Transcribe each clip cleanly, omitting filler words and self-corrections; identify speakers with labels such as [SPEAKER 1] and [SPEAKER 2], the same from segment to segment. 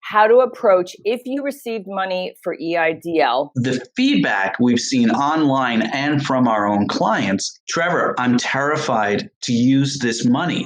[SPEAKER 1] how to approach if you received money for EIDL.
[SPEAKER 2] The feedback we've seen online and from our own clients, Trevor, I'm terrified to use this money.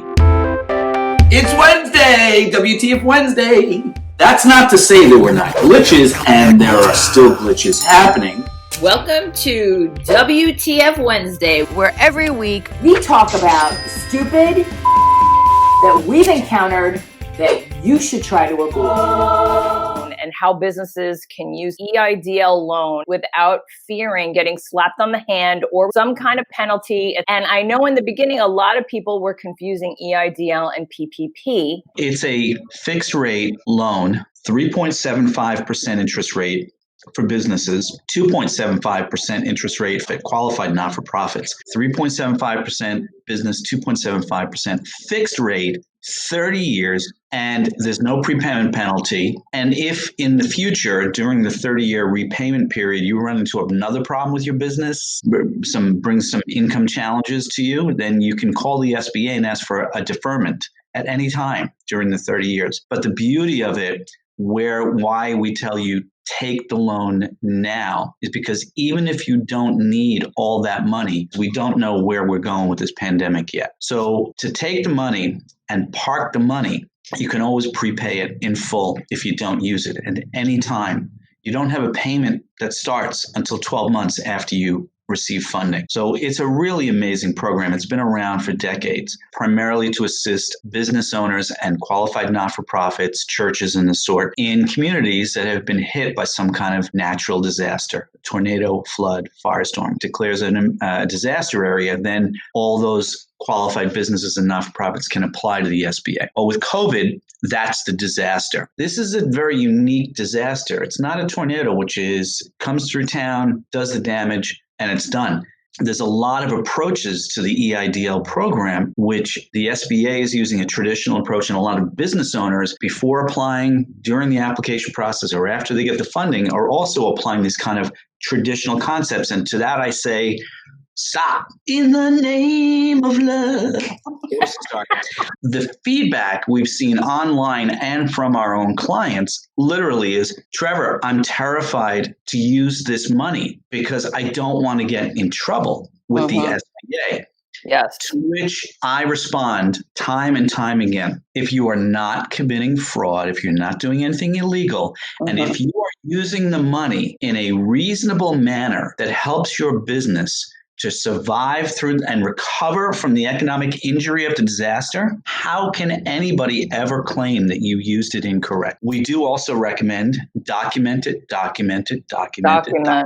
[SPEAKER 3] It's Wednesday, WTF Wednesday. That's not to say there were not glitches, and there are still glitches happening.
[SPEAKER 1] Welcome to WTF Wednesday, where every week
[SPEAKER 4] we talk about stupid that we've encountered that you should try to avoid.
[SPEAKER 1] And how businesses can use EIDL loan without fearing getting slapped on the hand or some kind of penalty. And I know in the beginning, a lot of people were confusing EIDL and PPP.
[SPEAKER 2] It's a fixed rate loan, 3.75% interest rate for businesses, 2.75% interest rate for qualified not-for-profits, 3.75% business, 2.75% fixed rate, 30 years, and there's no prepayment penalty. And if in the future, during the 30-year repayment period, you run into another problem with your business, brings some income challenges to you, then you can call the SBA and ask for a deferment at any time during the 30 years. But the beauty of it, why we tell you take the loan now, is because even if you don't need all that money, we don't know where we're going with this pandemic yet. So to take the money and park the money, you can always prepay it in full if you don't use it at any time. You don't have a payment that starts until 12 months after you receive funding. So it's a really amazing program. It's been around for decades, primarily to assist business owners and qualified not-for-profits, churches and the sort, in communities that have been hit by some kind of natural disaster, tornado, flood, firestorm. Declares a disaster area, then all those qualified businesses and not-for-profits can apply to the SBA. Well, with COVID, that's the disaster. This is a very unique disaster. It's not a tornado, which comes through town, does the damage, and it's done. There's a lot of approaches to the EIDL program, which the SBA is using a traditional approach, and a lot of business owners, before applying, during the application process, or after they get the funding, are also applying these kind of traditional concepts. And to that I say, stop. In the name of love. The feedback we've seen online and from our own clients literally is, Trevor, I'm terrified to use this money because I don't want to get in trouble with the SBA.
[SPEAKER 1] Yes.
[SPEAKER 2] To which I respond time and time again, if you are not committing fraud, if you're not doing anything illegal, and if you are using the money in a reasonable manner that helps your business to survive through and recover from the economic injury of the disaster, how can anybody ever claim that you used it incorrect? We do also recommend document it.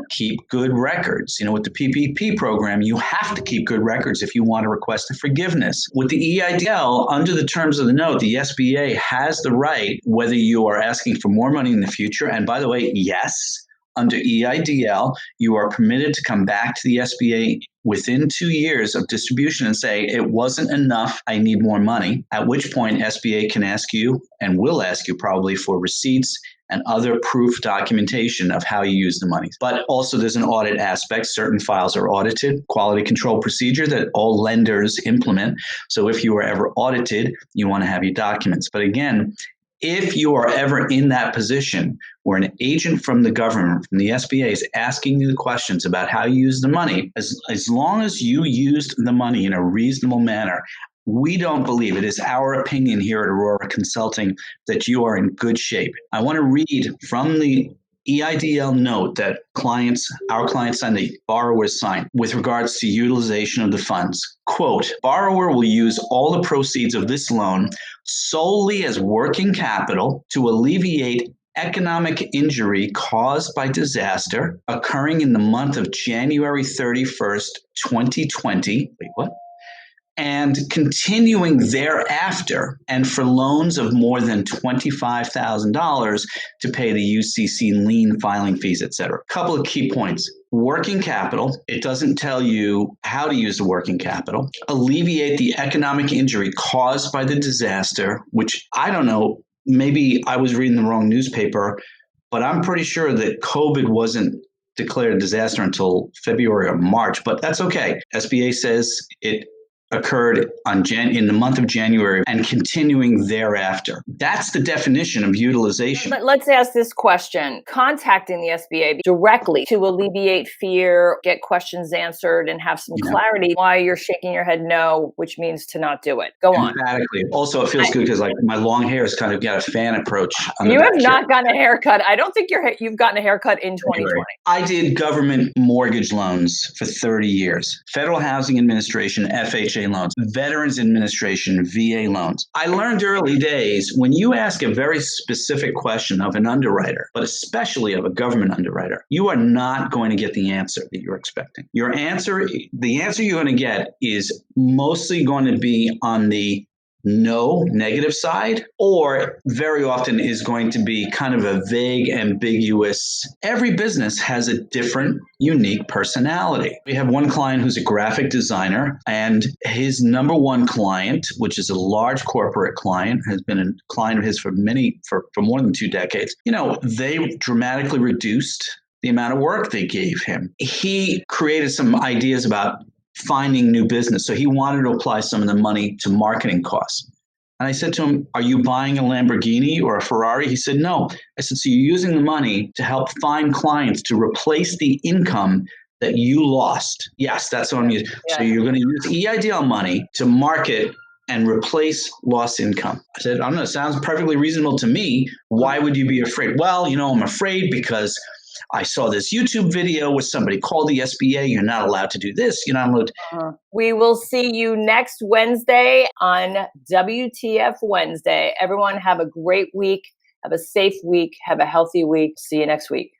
[SPEAKER 2] Keep good records. With the PPP program, you have to keep good records if you want to request a forgiveness. With the EIDL, under the terms of the note, the SBA has the right, whether you are asking for more money in the future, and by the way, yes, under EIDL, you are permitted to come back to the SBA within 2 years of distribution and say, it wasn't enough, I need more money, at which point SBA can ask you, and will ask you probably, for receipts and other proof documentation of how you use the money. But also there's an audit aspect. Certain files are audited, quality control procedure that all lenders implement. So if you are ever audited, you want to have your documents. But again, if you are ever in that position where an agent from the government, from the SBA, is asking you the questions about how you use the money, as long as you used the money in a reasonable manner, we don't believe, it is our opinion here at Aurora Consulting, that you are in good shape. I want to read from the EIDL note that our clients and the borrowers sign with regards to utilization of the funds. Quote, borrower will use all the proceeds of this loan solely as working capital to alleviate economic injury caused by disaster occurring in the month of January 31st, 2020. Wait, what? And continuing thereafter, and for loans of more than $25,000 to pay the UCC lien filing fees, et cetera. A couple of key points. Working capital, it doesn't tell you how to use the working capital. Alleviate the economic injury caused by the disaster, which I don't know, maybe I was reading the wrong newspaper, but I'm pretty sure that COVID wasn't declared a disaster until February or March, but that's okay. SBA says it occurred in the month of January and continuing thereafter. That's the definition of utilization.
[SPEAKER 1] Let's ask this question. Contacting the SBA directly to alleviate fear, get questions answered, and have some clarity why you're shaking your head no, which means to not do it. Go on.
[SPEAKER 2] Emphatically. Also, it feels good because like my long hair has kind of got a fan approach.
[SPEAKER 1] You have not gotten a haircut. I don't think you've gotten a haircut in 2020.
[SPEAKER 2] I did government mortgage loans for 30 years. Federal Housing Administration, FHA loans, Veterans Administration, VA loans. I learned early days when you ask a very specific question of an underwriter, but especially of a government underwriter, you are not going to get the answer that you're expecting. The answer you're going to get is mostly going to be on the negative side, or very often is going to be kind of a vague, ambiguous. Every business has a different, unique personality. We have one client who's a graphic designer, and his number one client, which is a large corporate client, has been a client of his for more than 2 decades. They dramatically reduced the amount of work they gave him. He created some ideas about finding new business. So he wanted to apply some of the money to marketing costs. And I said to him, are you buying a Lamborghini or a Ferrari? He said, no. I said, so you're using the money to help find clients to replace the income that you lost. Yes, that's what I'm using. Yeah. So you're going to use EIDL money to market and replace lost income. I said, I don't know, it sounds perfectly reasonable to me. Why would you be afraid? Well, I'm afraid because I saw this YouTube video where somebody called the SBA. You're not allowed to do this.
[SPEAKER 1] We will see you next Wednesday on WTF Wednesday. Everyone have a great week. Have a safe week. Have a healthy week. See you next week.